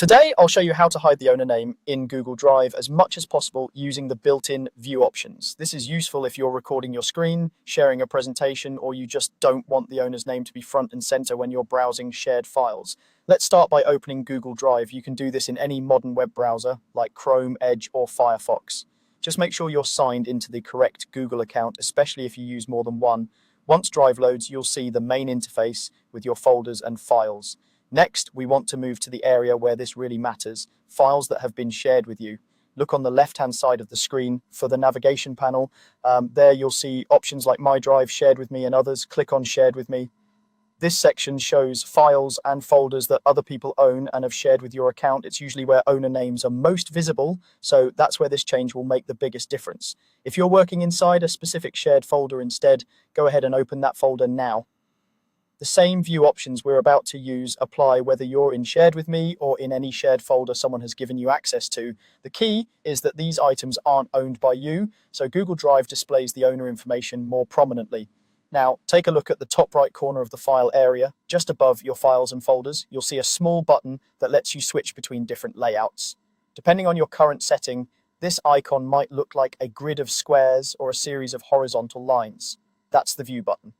Today, I'll show you how to hide the owner name in Google Drive as much as possible using the built-in view options. This is useful if you're recording your screen, sharing a presentation, or you just don't want the owner's name to be front and center when you're browsing shared files. Let's start by opening Google Drive. You can do this in any modern web browser like Chrome, Edge, or Firefox. Just make sure you're signed into the correct Google account, especially if you use more than one. Once Drive loads, you'll see the main interface with your folders and files. Next, we want to move to the area where this really matters, files that have been shared with you. Look on the left-hand side of the screen for the navigation panel. There you'll see options like My Drive, Shared with Me, and others. Click on Shared with Me. This section shows files and folders that other people own and have shared with your account. It's usually where owner names are most visible, so that's where this change will make the biggest difference. If you're working inside a specific shared folder instead, go ahead and open that folder now. The same view options we're about to use apply whether you're in Shared with Me or in any shared folder someone has given you access to. The key is that these items aren't owned by you, so Google Drive displays the owner information more prominently. Now, take a look at the top right corner of the file area. Just above your files and folders, you'll see a small button that lets you switch between different layouts. Depending on your current setting, this icon might look like a grid of squares or a series of horizontal lines. That's the View button.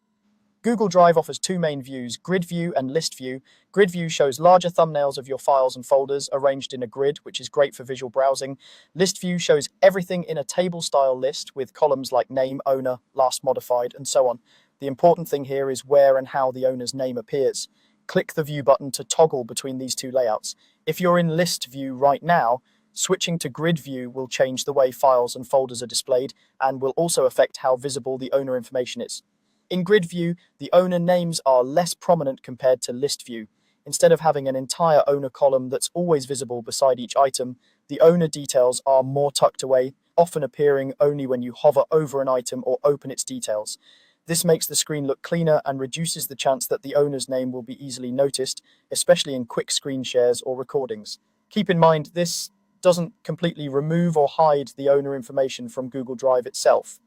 Google Drive offers two main views, Grid View and List View. Grid View shows larger thumbnails of your files and folders arranged in a grid, which is great for visual browsing. List View shows everything in a table-style list with columns like name, owner, last modified, and so on. The important thing here is where and how the owner's name appears. Click the View button to toggle between these two layouts. If you're in List View right now, switching to Grid View will change the way files and folders are displayed and will also affect how visible the owner information is. In Grid View, the owner names are less prominent compared to List View. Instead of having an entire owner column that's always visible beside each item, the owner details are more tucked away, often appearing only when you hover over an item or open its details. This makes the screen look cleaner and reduces the chance that the owner's name will be easily noticed, especially in quick screen shares or recordings. Keep in mind, this doesn't completely remove or hide the owner information from Google Drive itself.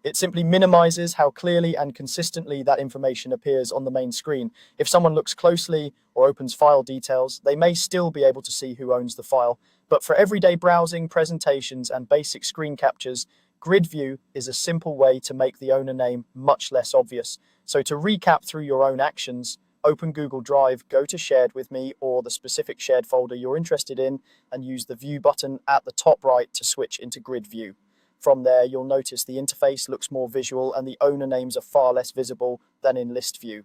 It simply minimizes how clearly and consistently that information appears on the main screen. If someone looks closely or opens file details, they may still be able to see who owns the file. But for everyday browsing, presentations, and basic screen captures, Grid View is a simple way to make the owner name much less obvious. So to recap through your own actions, open Google Drive, go to Shared with Me or the specific shared folder you're interested in, and use the View button at the top right to switch into Grid View. From there, you'll notice the interface looks more visual and the owner names are far less visible than in List View.